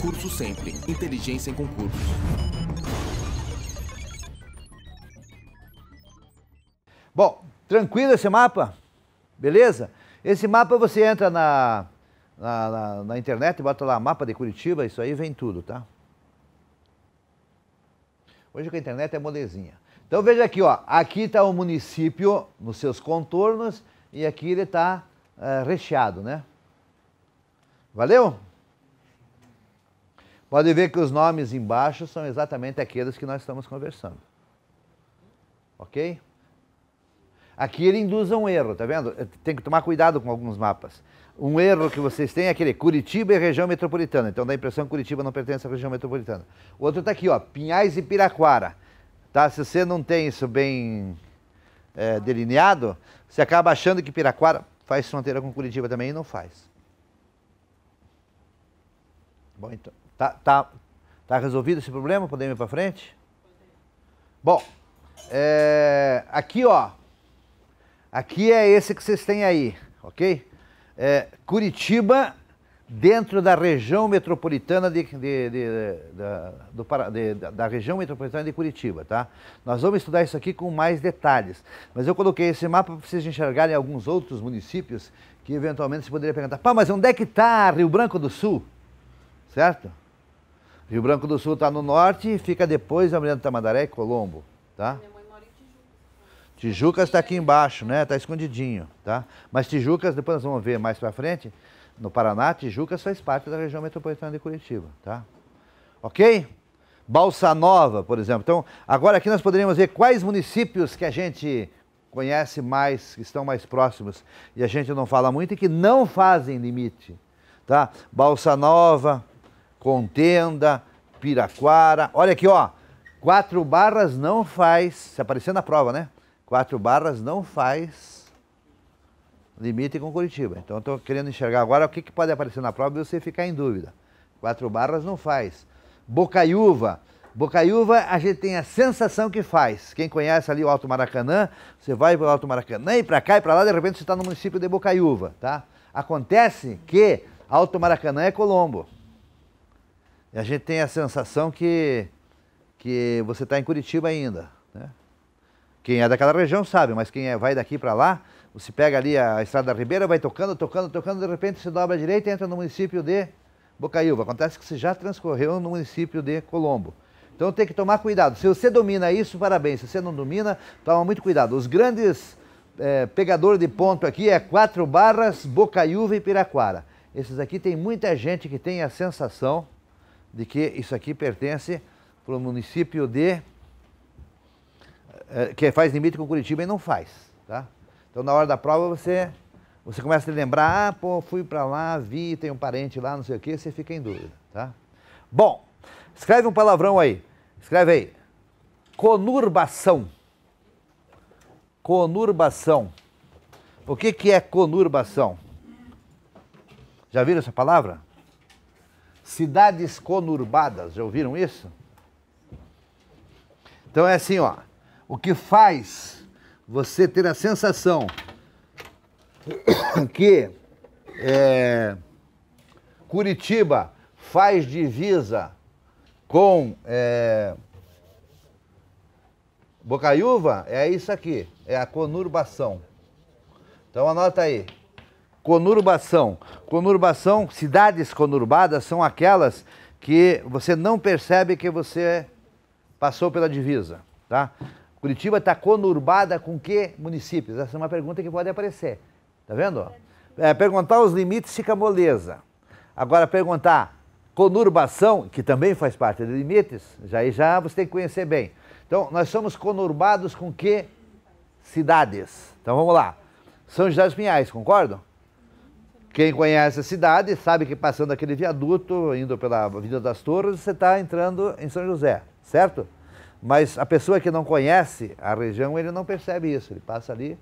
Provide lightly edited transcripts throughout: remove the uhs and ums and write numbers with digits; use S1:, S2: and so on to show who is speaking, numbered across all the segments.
S1: Concurso Sempre. Inteligência em concursos.
S2: Bom, tranquilo esse mapa? Beleza? Esse mapa você entra na internet, bota lá mapa de Curitiba, isso aí vem tudo, tá? Hoje com a internet é molezinha. Então veja aqui, ó, aqui está o município nos seus contornos e aqui ele está recheado, né? Valeu? Pode ver que os nomes embaixo são exatamente aqueles que nós estamos conversando. Ok? Aqui ele induz a um erro, tá vendo? Tem que tomar cuidado com alguns mapas. Um erro que vocês têm é aquele Curitiba e região metropolitana. Então dá a impressão que Curitiba não pertence à região metropolitana. O outro está aqui, ó, Pinhais e Piraquara. Tá? Se você não tem isso bem delineado, você acaba achando que Piraquara faz fronteira com Curitiba também e não faz. Bom, então, tá resolvido esse problema? Podemos ir para frente? Bom, aqui, ó. Aqui é esse que vocês têm aí, ok? Curitiba dentro da região metropolitana da região metropolitana de Curitiba, tá? Nós vamos estudar isso aqui com mais detalhes, mas eu coloquei esse mapa para vocês enxergarem alguns outros municípios que eventualmente você poderia perguntar, pá, mas onde é que está Rio Branco do Sul? Certo? Rio Branco do Sul está no norte e fica depois da Almirante Tamandaré e Colombo, tá? Minha mãe mora em Tijucas. Tijucas está aqui embaixo, né? Está escondidinho, tá? Mas Tijucas, depois nós vamos ver mais para frente, no Paraná, Tijucas faz parte da região metropolitana de Curitiba, tá? Ok? Balsa Nova, por exemplo. Então, agora aqui nós poderíamos ver quais municípios que a gente conhece mais, que estão mais próximos e a gente não fala muito e que não fazem limite, tá? Balsa Nova, Contenda, Piraquara. Olha aqui, ó. 4 barras não faz, se aparecer na prova, né? 4 barras não faz limite com Curitiba. Então eu estou querendo enxergar agora o que pode aparecer na prova e você ficar em dúvida. 4 barras não faz. Bocaiúva. Bocaiúva a gente tem a sensação que faz. Quem conhece ali o Alto Maracanã, você vai para o Alto Maracanã e para cá e para lá, de repente você está no município de Bocaiúva, tá? Acontece que Alto Maracanã é Colombo. E a gente tem a sensação que você está em Curitiba ainda, né? Quem é daquela região sabe, mas quem vai daqui para lá, você pega ali a Estrada da Ribeira, vai tocando, de repente você dobra à direita e entra no município de Bocaiúva. Acontece que você já transcorreu no município de Colombo. Então tem que tomar cuidado. Se você domina isso, parabéns. Se você não domina, toma muito cuidado. Os grandes pegadores de ponto aqui é 4 barras, Bocaiúva e Piraquara. Esses aqui tem muita gente que tem a sensação de que isso aqui pertence para o município que faz limite com Curitiba e não faz, tá? Então na hora da prova você começa a lembrar, ah, pô, fui para lá, vi, tem um parente lá, não sei o que, você fica em dúvida, tá? Bom, escreve um palavrão aí, escreve aí, conurbação. Conurbação. O que é conurbação? Já viram essa palavra? Cidades conurbadas, já ouviram isso? Então é assim, ó, o que faz você ter a sensação que Curitiba faz divisa com Bocaiúva, é isso aqui, é a conurbação. Então anota aí. Conurbação. Conurbação, cidades conurbadas são aquelas que você não percebe que você passou pela divisa, tá? Curitiba está conurbada com que municípios? Essa é uma pergunta que pode aparecer, tá vendo? Perguntar os limites fica moleza. Agora perguntar conurbação, que também faz parte de limites, já você tem que conhecer bem. Então, nós somos conurbados com que cidades? Então vamos lá. São José dos Pinhais, concordam? Quem conhece a cidade sabe que passando aquele viaduto, indo pela Avenida das Torres, você está entrando em São José, certo? Mas a pessoa que não conhece a região, ele não percebe isso. Ele passa ali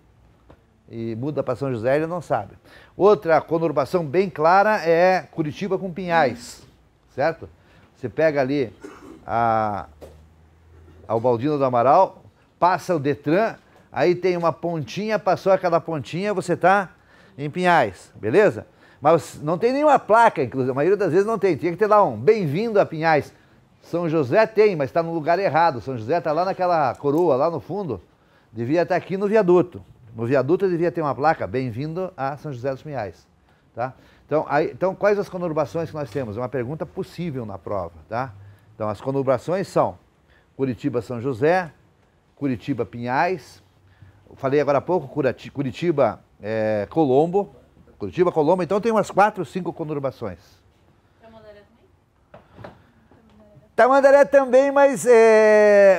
S2: e muda para São José, ele não sabe. Outra conurbação bem clara é Curitiba com Pinhais, certo? Você pega ali ao Baldino do Amaral, passa o Detran, aí tem uma pontinha, passou aquela pontinha, você está em Pinhais, beleza? Mas não tem nenhuma placa, inclusive, a maioria das vezes não tem. Tinha que ter lá um bem-vindo a Pinhais. São José tem, mas está no lugar errado. São José está lá naquela coroa, lá no fundo. Devia estar aqui no viaduto. No viaduto devia ter uma placa, bem-vindo a São José dos Pinhais. Tá? Então, quais as conurbações que nós temos? É uma pergunta possível na prova. Tá? Então, as conurbações são Curitiba-São José, Curitiba-Pinhais, falei agora há pouco, Curitiba-Colombo. Curitiba-Colombo, então tem umas 4, 5 conurbações. Tamandaré também, mas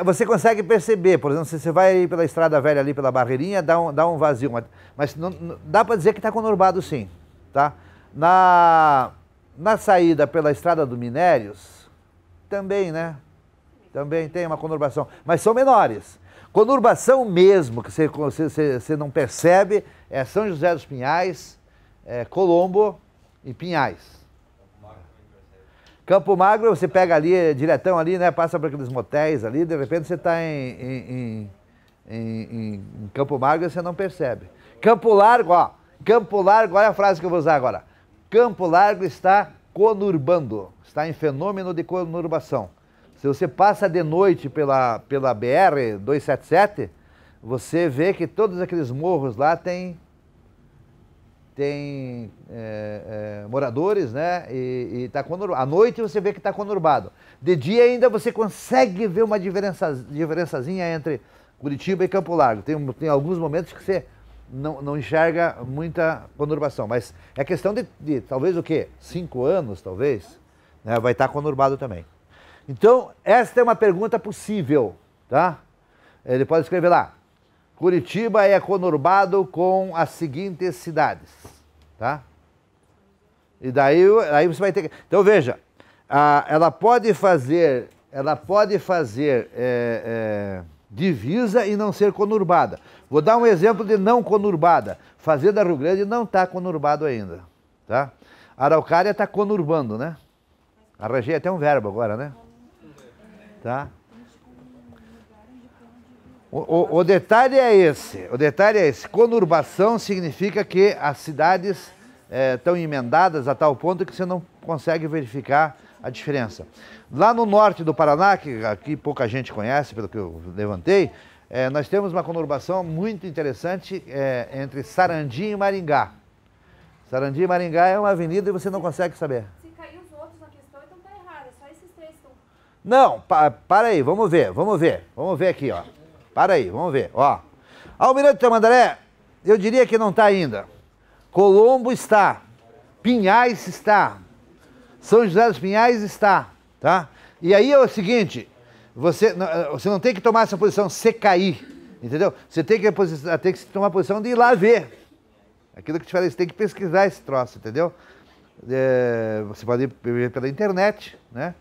S2: você consegue perceber, por exemplo, se você vai pela Estrada Velha ali, pela Barreirinha, dá um vazio, mas não, dá para dizer que está conurbado sim, tá? Na saída pela Estrada do Minérios, também, né? Também tem uma conurbação, mas são menores. Conurbação mesmo, que você não percebe, é São José dos Pinhais, Colombo e Pinhais. Campo Magro, você pega ali, diretão ali, né? Passa por aqueles motéis ali, de repente você está em Campo Magro e você não percebe. Campo Largo, ó. Campo Largo, olha a frase que eu vou usar agora. Campo Largo está conurbando, está em fenômeno de conurbação. Se você passa de noite pela BR-277, você vê que todos aqueles morros lá tem moradores, né? E tá conurbado. À noite você vê que está conurbado. De dia ainda você consegue ver uma diferençazinha entre Curitiba e Campo Largo. Tem alguns momentos que você não enxerga muita conurbação, mas é questão de talvez o quê? 5 anos, talvez, né? Vai estar conurbado também. Então, esta é uma pergunta possível, tá? Ele pode escrever lá. Curitiba é conurbado com as seguintes cidades, tá? E daí você vai ter que... Então, veja, ela pode fazer divisa e não ser conurbada. Vou dar um exemplo de não conurbada. Fazenda Rio Grande não está conurbado ainda, tá? Araucária está conurbando, né? Arranjei até um verbo agora, né? Tá? O detalhe é esse. Conurbação significa que as cidades estão emendadas a tal ponto que você não consegue verificar a diferença. Lá no norte do Paraná, que aqui pouca gente conhece, pelo que eu levantei, nós temos uma conurbação muito interessante entre Sarandi e Maringá. Sarandi e Maringá é uma avenida e você não consegue saber.
S3: Se cair os outros na questão, então tá errado. É só esses 3 que estão...
S2: Não, para aí, vamos ver aqui, ó. Para aí, vamos ver, ó. Almirante Tamandaré, eu diria que não está ainda. Colombo está, Pinhais está, São José dos Pinhais está, tá? E aí é o seguinte, você não tem que tomar essa posição se cair, entendeu? Você tem que tomar a posição de ir lá ver. Aquilo que eu te falei, você tem que pesquisar esse troço, entendeu? Você pode ver pela internet, né?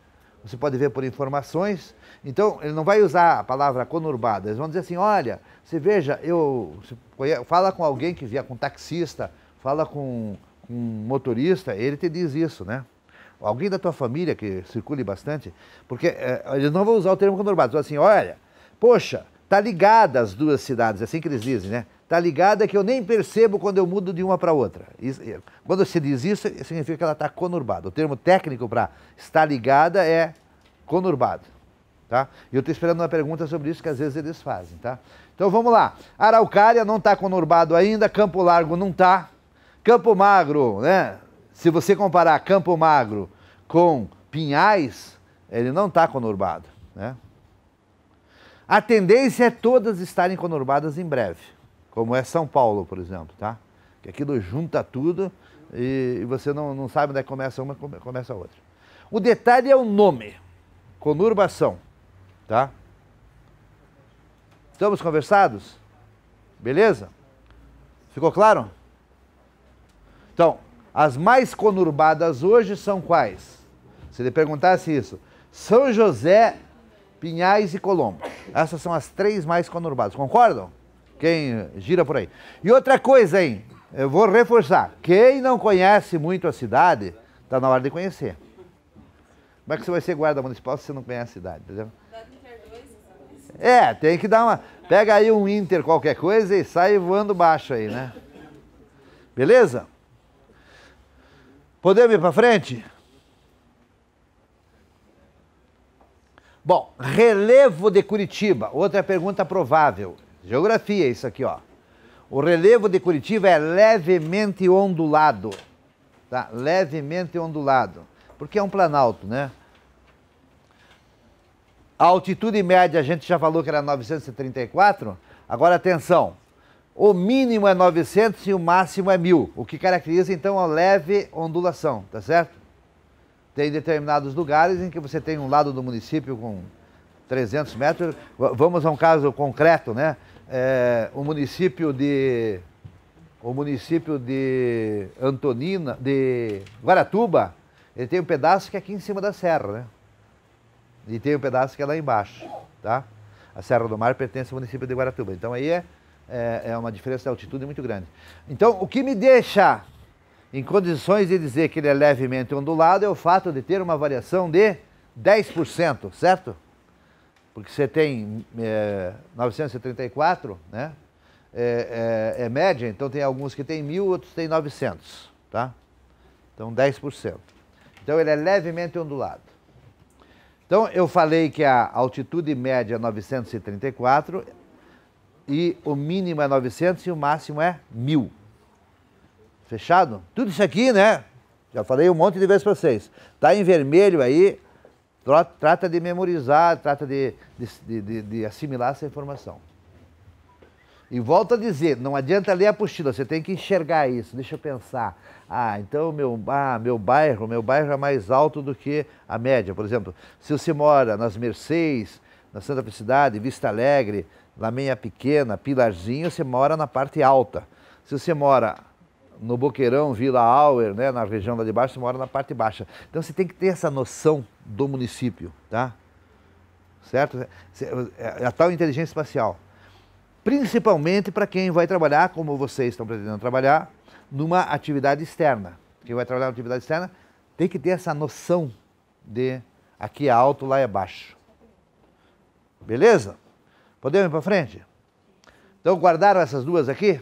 S2: Você pode ver por informações. Então, ele não vai usar a palavra conurbada. Eles vão dizer assim, olha, você veja, fala com alguém que vier, com um taxista, fala com um motorista, ele te diz isso, né? Alguém da tua família que circule bastante, porque eles não vão usar o termo conurbado. Eles vão assim, olha, poxa, tá ligada as duas cidades, é assim que eles dizem, né? Tá ligada que eu nem percebo quando eu mudo de uma para outra. Quando você diz isso, significa que ela está conurbada. O termo técnico para estar ligada é conurbado. Tá? E eu estou esperando uma pergunta sobre isso que às vezes eles fazem. Tá? Então vamos lá. Araucária não está conurbado ainda, Campo Largo não está. Campo Magro, né? Se você comparar Campo Magro com Pinhais, ele não está conurbado. Né? A tendência é todas estarem conurbadas em breve. Como é São Paulo, por exemplo, tá? Que aquilo junta tudo e você não sabe onde é que começa uma e começa a outra. O detalhe é o nome, conurbação, tá? Estamos conversados? Beleza? Ficou claro? Então, as mais conurbadas hoje são quais? Se ele perguntasse isso, São José, Pinhais e Colombo. Essas são as 3 mais conurbadas, concordam? Quem gira por aí. E outra coisa, hein? Eu vou reforçar. Quem não conhece muito a cidade, está na hora de conhecer. Como é que você vai ser guarda municipal se você não conhece a cidade, entendeu? Tem que dar uma... Pega aí um Inter qualquer coisa e sai voando baixo aí, né? Beleza? Podemos ir para frente? Bom, relevo de Curitiba. Outra pergunta provável. Geografia, isso aqui, ó. O relevo de Curitiba é levemente ondulado. Tá? Levemente ondulado. Porque é um planalto, né? A altitude média, a gente já falou que era 934. Agora, atenção. O mínimo é 900 e o máximo é 1000. O que caracteriza, então, a leve ondulação, tá certo? Tem determinados lugares em que você tem um lado do município com 300 metros. Vamos a um caso concreto, né? O município de Antonina, de Guaratuba, ele tem um pedaço que é aqui em cima da serra, né? E tem um pedaço que é lá embaixo, tá? A Serra do Mar pertence ao município de Guaratuba. Então aí é uma diferença de altitude muito grande. Então, o que me deixa em condições de dizer que ele é levemente ondulado é o fato de ter uma variação de 10%, certo? Porque você tem 934, né? É média, então tem alguns que tem 1000, outros tem 900, tá? Então 10%. Então ele é levemente ondulado. Então eu falei que a altitude média é 934 e o mínimo é 900 e o máximo é 1000. Fechado? Tudo isso aqui, né? Já falei um monte de vezes para vocês. Tá em vermelho aí, trata de memorizar, trata de assimilar essa informação. E volto a dizer, não adianta ler a apostila, você tem que enxergar isso. Deixa eu pensar. Então meu bairro é mais alto do que a média. Por exemplo, se você mora nas Mercês, na Santa Felicidade, Vista Alegre, Lameia Pequena, Pilarzinho, você mora na parte alta. Se você mora no Boqueirão, Vila Auer, né, na região lá de baixo, você mora na parte baixa. Então você tem que ter essa noção do município, tá? Certo? É a tal inteligência espacial. Principalmente para quem vai trabalhar, como vocês estão pretendendo trabalhar, numa atividade externa. Quem vai trabalhar numa atividade externa tem que ter essa noção de aqui é alto, lá é baixo. Beleza? Podemos ir para frente? Então guardaram essas duas aqui?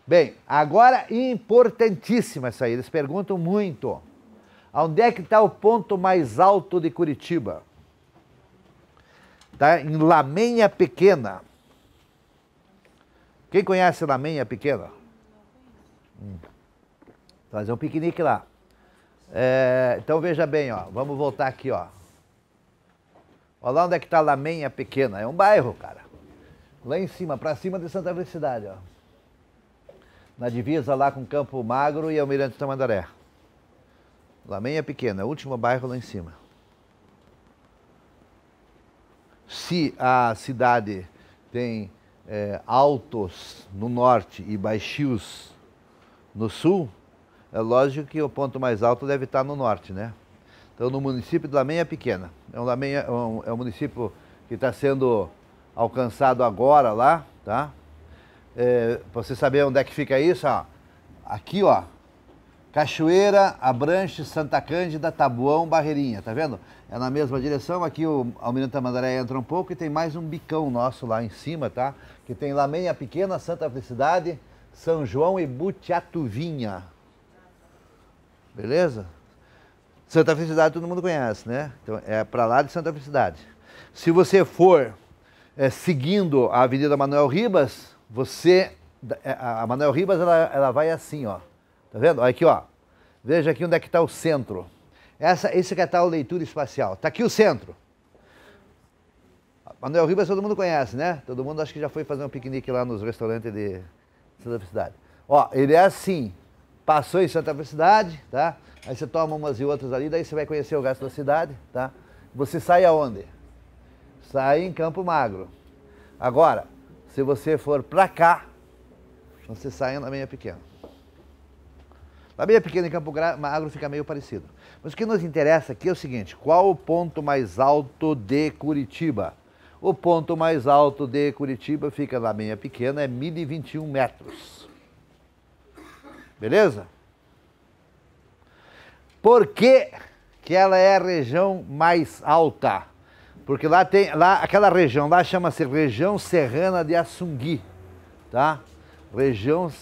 S2: Bem, agora importantíssima essa aí, eles perguntam muito. Onde é que está o ponto mais alto de Curitiba? Está em Lameia Pequena. Quem conhece Lameia Pequena? Fazer um piquenique lá. Então veja bem, ó, vamos voltar aqui, ó. Olha lá onde é que está Lameia Pequena. É um bairro, cara. Lá em cima, para cima de Santa Felicidade, ó. Na divisa lá com Campo Magro e Almirante Tamandaré. Lameia Pequena, o último bairro lá em cima. Se a cidade tem altos no norte e baixios no sul, é lógico que o ponto mais alto deve estar no norte, né? Então, no município de Lameia Pequena. É um município que está sendo alcançado agora lá, tá? Para você saber onde é que fica isso, ó. Aqui, ó. Cachoeira, Abranches, Santa Cândida, Tabuão, Barreirinha, tá vendo? É na mesma direção, aqui o Almirante Tamandaré entra um pouco e tem mais um bicão nosso lá em cima, tá? Que tem Lameia Pequena, Santa Felicidade, São João e Butiatuvinha. Beleza? Santa Felicidade todo mundo conhece, né? Então é para lá de Santa Felicidade. Se você for seguindo a Avenida Manuel Ribas, a Manuel Ribas ela vai assim, ó. Tá vendo? Aqui, ó. Veja aqui onde é que está o centro. Esse que é a tal leitura espacial. Está aqui o centro. Manuel Ribas todo mundo conhece, né? Todo mundo acho que já foi fazer um piquenique lá nos restaurantes de Santa Felicidade. Ó, ele é assim. Passou em Santa Felicidade, tá? Aí você toma umas e outras ali, daí você vai conhecer o resto da cidade, tá? Você sai aonde? Sai em Campo Magro. Agora, se você for pra cá, você sai na Lameia Pequena. Lameia Pequena e Campo Magro fica meio parecido. Mas o que nos interessa aqui é o seguinte, qual o ponto mais alto de Curitiba? O ponto mais alto de Curitiba fica na Lameia Pequena, é 1021 metros. Beleza? Por que que ela é a região mais alta? Porque aquela região lá chama-se região serrana de Assungui, tá? Região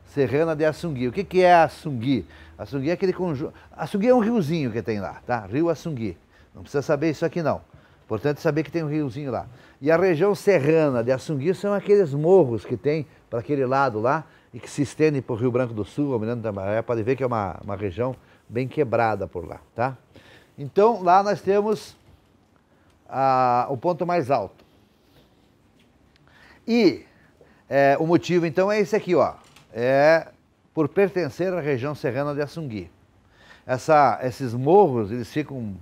S2: Serrana de Assungui. O que é Assungui? Assungui é aquele conjunto... Assungui é um riozinho que tem lá, tá? Rio Assungui. Não precisa saber isso aqui não. Importante saber que tem um riozinho lá. E a região serrana de Assungui são aqueles morros que tem para aquele lado lá e que se estendem para o Rio Branco do Sul, Almirante Tamandaré. Pode ver que é uma região bem quebrada por lá, tá? Então, lá nós temos o ponto mais alto. E o motivo, então, é esse aqui, ó. É por pertencer à região serrana de Assungui. Esses morros, eles ficam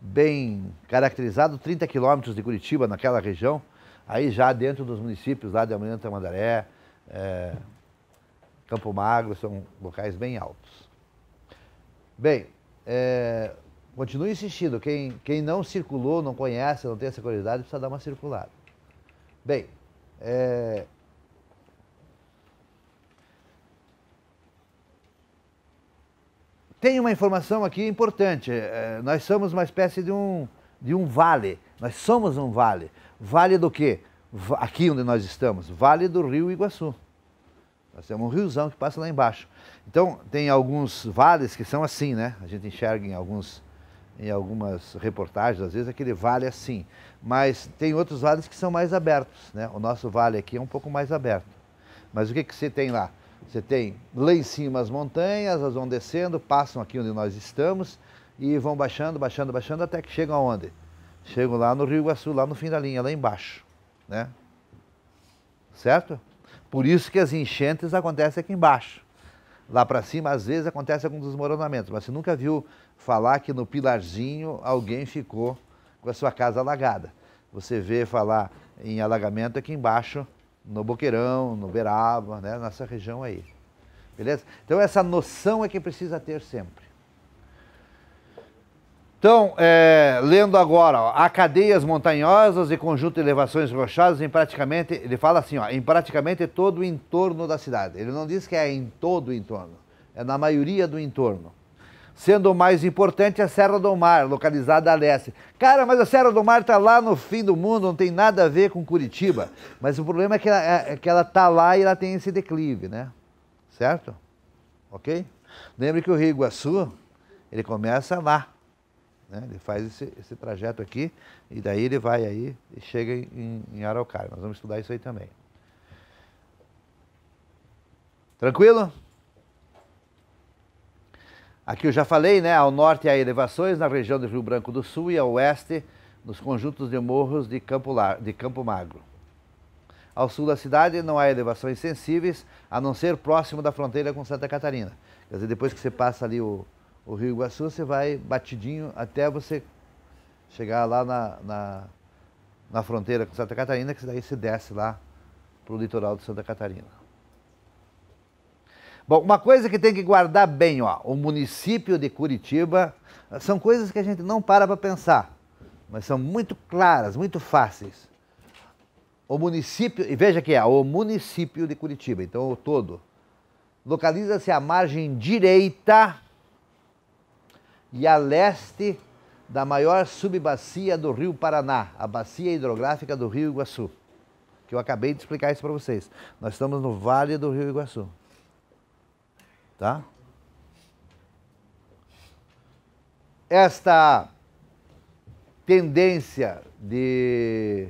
S2: bem caracterizados, 30 quilômetros de Curitiba, naquela região, aí já dentro dos municípios lá de Almirante Tamandaré, Campo Magro, são locais bem altos. Bem, continue insistindo, quem não circulou, não conhece, não tem essa curiosidade, precisa dar uma circulada. Bem, tem uma informação aqui importante. Nós somos uma espécie de um vale. Nós somos um vale. Vale do quê? Aqui onde nós estamos. Vale do Rio Iguaçu. Nós temos um riozão que passa lá embaixo. Então, tem alguns vales que são assim, né? A gente enxerga em algumas reportagens, às vezes aquele vale é assim. Mas tem outros vales que são mais abertos, né? O nosso vale aqui é um pouco mais aberto. Mas o que você tem lá? Você tem lá em cima as montanhas, elas vão descendo, passam aqui onde nós estamos e vão baixando, baixando, baixando até que chegam aonde? Chegam lá no Rio Iguaçu, lá no fim da linha, lá embaixo, né? Certo? Por isso que as enchentes acontecem aqui embaixo. Lá para cima, às vezes, acontece alguns desmoronamentos, mas você nunca viu falar que no Pilarzinho alguém ficou com a sua casa alagada. Você vê falar em alagamento aqui embaixo, no Boqueirão, no Beraba, né, nessa região aí. Beleza? Então essa noção é que precisa ter sempre. Então, lendo agora, ó, há cadeias montanhosas e conjunto de elevações rochosas em praticamente, ele fala assim, ó, em praticamente todo o entorno da cidade. Ele não diz que é em todo o entorno, é na maioria do entorno. Sendo o mais importante a Serra do Mar, localizada a leste. Cara, mas a Serra do Mar está lá no fim do mundo, não tem nada a ver com Curitiba. Mas o problema é que ela está lá e ela tem esse declive, né? Certo? Ok? Lembre que o Rio Iguaçu, ele começa lá. Né? Ele faz esse trajeto aqui e daí ele vai aí e chega em Araucária. Nós vamos estudar isso aí também. Tranquilo? Aqui eu já falei, né? Ao norte há elevações na região do Rio Branco do Sul e ao oeste nos conjuntos de morros de Campo Magro. Ao sul da cidade não há elevações sensíveis, a não ser próximo da fronteira com Santa Catarina. Quer dizer, depois que você passa ali o Rio Iguaçu, você vai batidinho até você chegar lá na fronteira com Santa Catarina, que daí você desce lá para o litoral de Santa Catarina. Bom, uma coisa que tem que guardar bem, ó, o município de Curitiba, são coisas que a gente não para pensar, mas são muito claras, muito fáceis. O município, e veja que é o município de Curitiba, então o todo, localiza-se à margem direita e a leste da maior subbacia do Rio Paraná, a bacia hidrográfica do Rio Iguaçu, que eu acabei de explicar isso para vocês. Nós estamos no Vale do Rio Iguaçu. Tá? Esta tendência de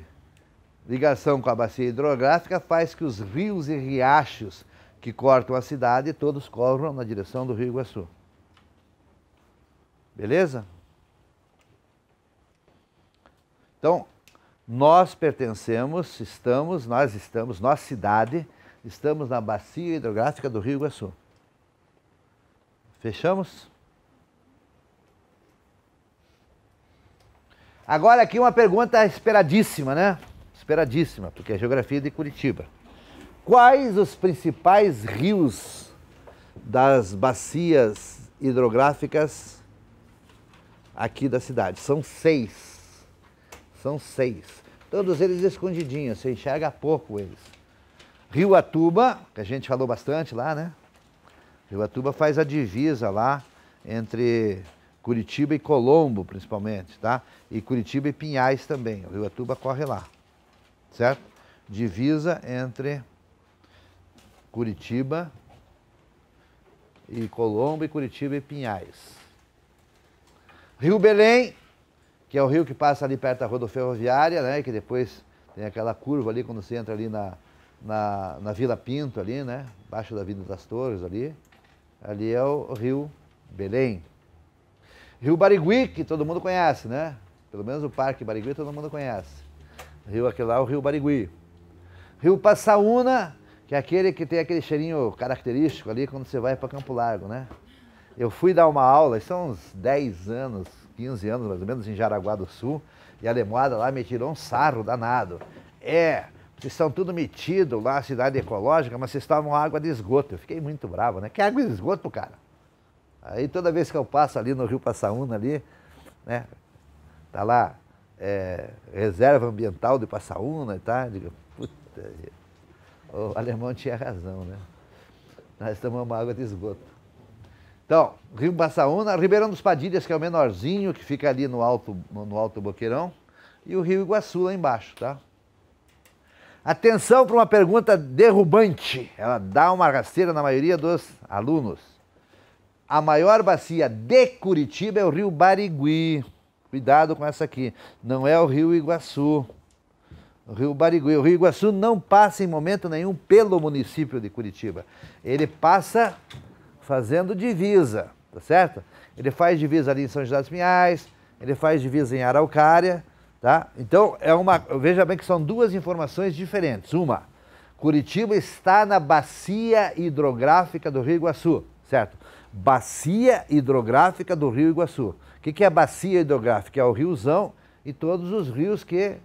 S2: ligação com a bacia hidrográfica faz que os rios e riachos que cortam a cidade todos corram na direção do Rio Iguaçu. Beleza? Então, nós pertencemos, nós cidade, estamos na bacia hidrográfica do Rio Iguaçu. Fechamos? Agora aqui uma pergunta esperadíssima, né? Esperadíssima, porque é geografia de Curitiba. Quais os principais rios das bacias hidrográficas aqui da cidade? São 6. São 6. Todos eles escondidinhos, você enxerga pouco eles. Rio Atuba, que a gente falou bastante lá, né? Rio Atuba faz a divisa lá entre Curitiba e Colombo, principalmente, tá? E Curitiba e Pinhais também. O Rio Atuba corre lá, certo? Divisa entre Curitiba e Colombo, e Curitiba e Pinhais. Rio Belém, que é o rio que passa ali perto da rodoferroviária, né? Que depois tem aquela curva ali quando você entra ali na Vila Pinto ali, né? Embaixo da Avenida das Torres ali. Ali é o Rio Belém. Rio Barigui, que todo mundo conhece, né? Pelo menos o Parque Barigui todo mundo conhece. Rio aquele lá é o Rio Barigui. Rio Passaúna, que é aquele que tem aquele cheirinho característico ali quando você vai para Campo Largo, né? Eu fui dar uma aula, isso são uns 10 anos, 15 anos mais ou menos, em Jaraguá do Sul, e a lemoada lá me tirou um sarro danado. Vocês estão tudo metidos lá, cidade ecológica, mas vocês estavam água de esgoto. Eu fiquei muito bravo, né? Que água de esgoto, cara? Aí toda vez que eu passo ali no Rio Passaúna ali, né? Tá lá, reserva ambiental de Passaúna e tal, digo, puta, o alemão tinha razão, né? Nós tomamos água de esgoto. Então, Rio Passaúna, Ribeirão dos Padilhas, que é o menorzinho, que fica ali no Alto Boqueirão, e o Rio Iguaçu lá embaixo, tá? Atenção para uma pergunta derrubante, ela dá uma rasteira na maioria dos alunos. A maior bacia de Curitiba é o Rio Barigui. Cuidado com essa aqui, não é o Rio Iguaçu. O Rio Barigui, o Rio Iguaçu não passa em momento nenhum pelo município de Curitiba. Ele passa fazendo divisa, tá certo? Ele faz divisa ali em São José dos Pinhais, ele faz divisa em Araucária, tá? Então, veja bem que são duas informações diferentes. Uma, Curitiba está na bacia hidrográfica do Rio Iguaçu, certo? Bacia hidrográfica do Rio Iguaçu. O que é a bacia hidrográfica? É o riozão e todos os rios que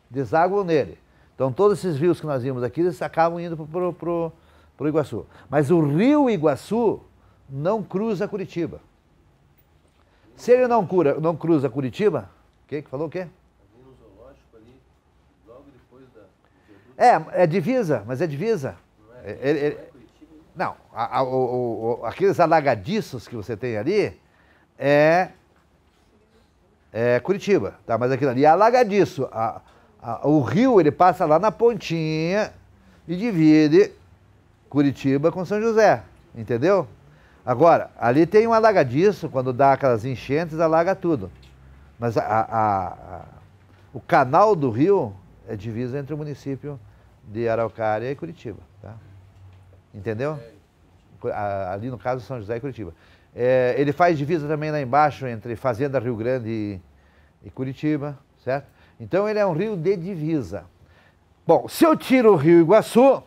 S2: desaguam nele. Então, todos esses rios que nós vimos aqui, eles acabam indo para o Iguaçu. Mas o Rio Iguaçu não cruza Curitiba. Se ele não cruza Curitiba, que falou o quê?
S1: No zoológico ali, logo depois da...
S2: É divisa, mas é divisa. Não, aqueles alagadiços que você tem ali é Curitiba, tá? Mas aquilo ali é alagadiço. O rio, ele passa lá na pontinha e divide Curitiba com São José, entendeu? Agora, ali tem um alagadiço, quando dá aquelas enchentes, alaga tudo. Mas o canal do rio é divisa entre o município de Araucária e Curitiba, tá? Entendeu? Ali no caso São José e Curitiba. Ele faz divisa também lá embaixo entre Fazenda Rio Grande e Curitiba, certo? Então ele é um rio de divisa. Bom, se eu tiro o Rio Iguaçu,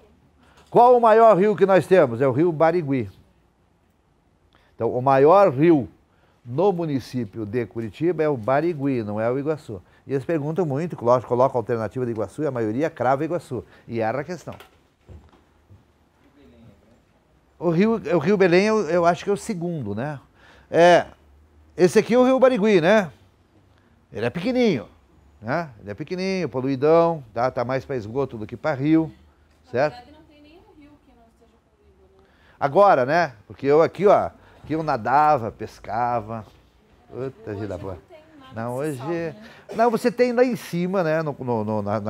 S2: qual o maior rio que nós temos? É o Rio Barigui. Então, o maior rio no município de Curitiba é o Barigui, não é o Iguaçu. E eles perguntam muito, colocam a alternativa de Iguaçu e a maioria crava Iguaçu. E erra a questão. O Rio Belém, eu acho que é o segundo, né? Esse aqui é o Rio Barigui, né? Ele é pequenininho, né? Ele é pequenininho, poluidão, tá mais para esgoto do que para rio, certo?
S3: Na verdade, não tem nenhum rio que não esteja poluído, né?
S2: Agora, né? Porque eu aqui, ó, eu nadava, pescava. Puta vida boa. Não, hoje... Não, você tem lá em cima, né?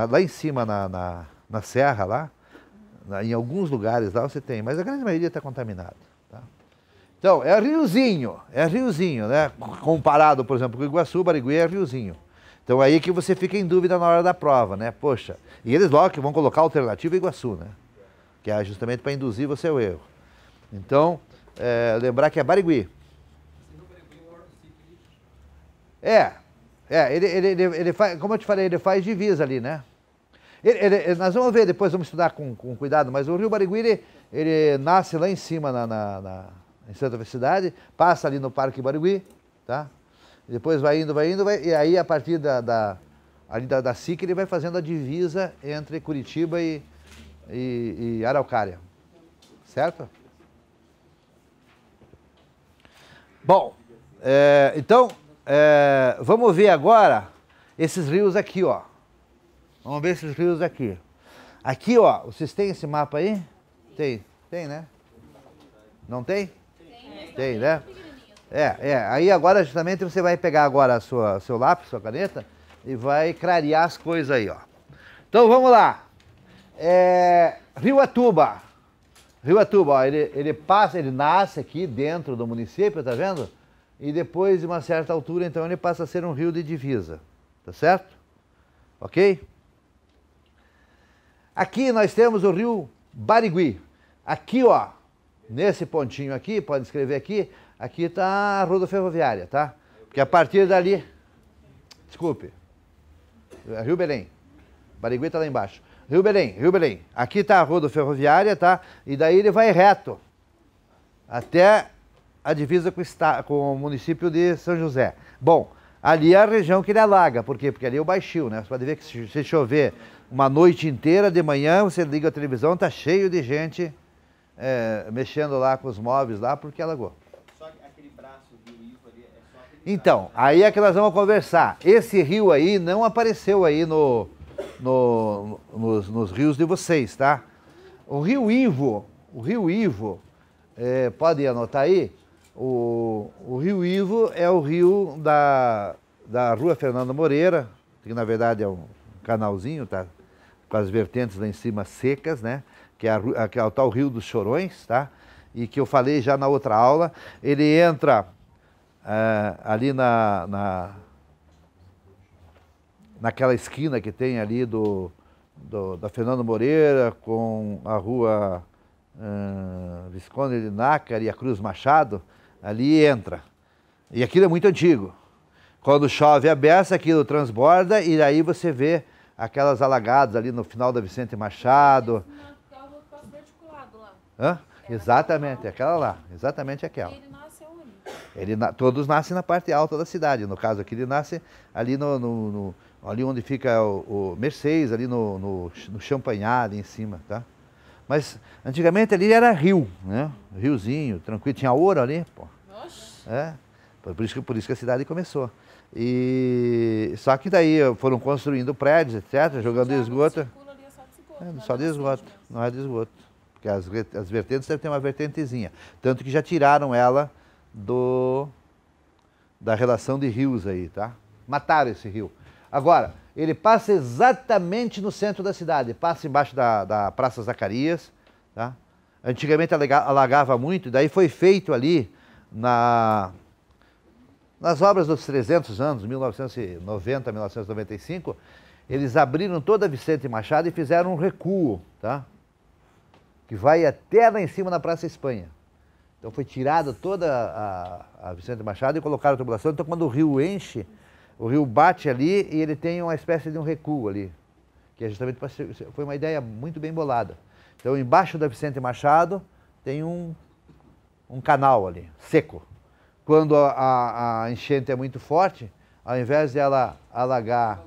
S2: Lá em cima na serra lá. Em alguns lugares lá você tem, mas a grande maioria está contaminada. Tá? Então, é riozinho, né? Comparado, por exemplo, com o Iguaçu, Barigui é riozinho. Então aí que você fica em dúvida na hora da prova, né? Poxa, e eles logo que vão colocar a alternativa Iguaçu, né? Que é justamente para induzir você ao erro. Então, lembrar que é Barigui. Ele faz, como eu te falei, ele faz divisa ali, né? Nós vamos ver, depois vamos estudar com cuidado, mas o Rio Barigui, ele nasce lá em cima, em Santa Felicidade, passa ali no Parque Barigui, tá? E depois vai indo, e aí a partir da SIC ele vai fazendo a divisa entre Curitiba e Araucária, certo? Bom, então, vamos ver agora esses rios aqui, ó. Vamos ver esses rios aqui. Aqui, ó, vocês têm esse mapa aí? Tem, né? Não tem? Tem, né? Aí agora justamente você vai pegar agora seu lápis, sua caneta e vai clarear as coisas aí, ó. Então vamos lá. Rio Atuba. Rio Atuba, ó, ele passa, ele nasce aqui dentro do município, tá vendo? E depois de uma certa altura, então, ele passa a ser um rio de divisa, tá certo? Ok? Aqui nós temos o rio Barigui. Aqui, ó, nesse pontinho aqui, pode escrever aqui, aqui está a rodoferroviária, tá? Porque a partir dali, desculpe, Rio Belém, Barigui está lá embaixo. Rio Belém. Aqui está a rodoferroviária, tá? E daí ele vai reto até a divisa com o município de São José. Bom, ali é a região que ele alaga. Por quê? Porque ali é o baixio, né? Você pode ver que se chover uma noite inteira, de manhã, você liga a televisão, tá cheio de gente mexendo lá com os móveis lá, porque alagou.
S4: Só aquele braço do rio Ivo ali é só aquele
S2: Então,
S4: braço, né?
S2: aí é que nós vamos conversar. Esse rio aí não apareceu aí nos rios de vocês, tá? O rio Ivo, pode anotar aí, o rio Ivo é o rio da rua Fernando Moreira, que na verdade é um canalzinho, tá? Com as vertentes lá em cima secas, né? Que é o tal Rio dos Chorões, tá? E que eu falei já na outra aula. Ele entra ali naquela esquina que tem ali da Fernando Moreira com a rua Visconde de Nácar e a Cruz Machado, ali entra. E aquilo é muito antigo. Quando chove a beça, aquilo transborda e aí você vê aquelas alagadas ali no final da Vicente Machado.
S3: Na rua que passa verticulado lá.
S2: Hã? Exatamente, aquela lá, exatamente aquela.
S3: E ele nasce aonde?
S2: Todos nascem na parte alta da cidade. No caso aqui, ele nasce ali ali onde fica o Mercedes, ali no Champanhar, ali em cima, tá? Mas antigamente ali era rio, né? Riozinho, tranquilo, tinha ouro ali, pô.
S3: Oxe.
S2: Por isso que a cidade começou. Só que daí foram construindo prédios, etc., jogando esgoto.
S3: Circula ali é só de esgoto.
S2: É,
S3: não
S2: só de
S3: nascente
S2: esgoto,
S3: mesmo.
S2: não é de esgoto. Porque as vertentes devem ter uma vertentezinha. Tanto que já tiraram ela da relação de rios aí, tá? Mataram esse rio. Agora, ele passa exatamente no centro da cidade, passa embaixo da Praça Zacarias, tá? Antigamente alagava muito, daí foi feito ali nas obras dos 300 anos, 1990, 1995, eles abriram toda a Vicente Machado e fizeram um recuo, tá? Que vai até lá em cima na Praça Espanha. Então foi tirada toda a Vicente Machado e colocaram a tubulação. Então quando o rio enche, o rio bate ali e ele tem uma espécie de um recuo ali. Que é justamente foi uma ideia muito bem bolada. Então embaixo da Vicente Machado tem um canal ali, seco. Quando a enchente é muito forte, ao invés de ela alagar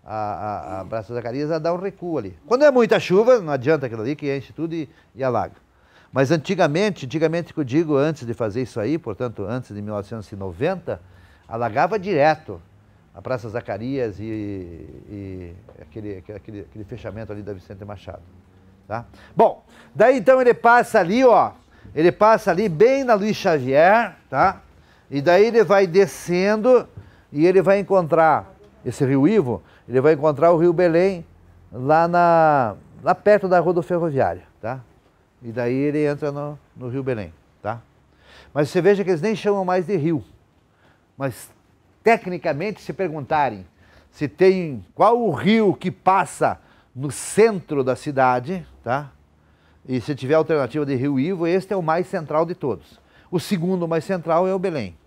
S2: a Praça Zacarias, ela dá um recuo ali. Quando é muita chuva, não adianta aquilo ali, que enche tudo e alaga. Mas antigamente que eu digo, antes de fazer isso aí, portanto, antes de 1990, alagava direto a Praça Zacarias e aquele fechamento ali da Vicente Machado. Tá? Bom, daí então ele passa ali, ó, ele passa ali bem na Luiz Xavier, tá? E daí ele vai descendo e ele vai encontrar esse rio Ivo, ele vai encontrar o rio Belém lá perto da rodoferroviária, tá? E daí ele entra no rio Belém, tá? Mas você veja que eles nem chamam mais de rio. Mas tecnicamente, se perguntarem se tem qual o rio que passa no centro da cidade, tá? E se tiver alternativa de rio Ivo, este é o mais central de todos. O segundo mais central é o Belém.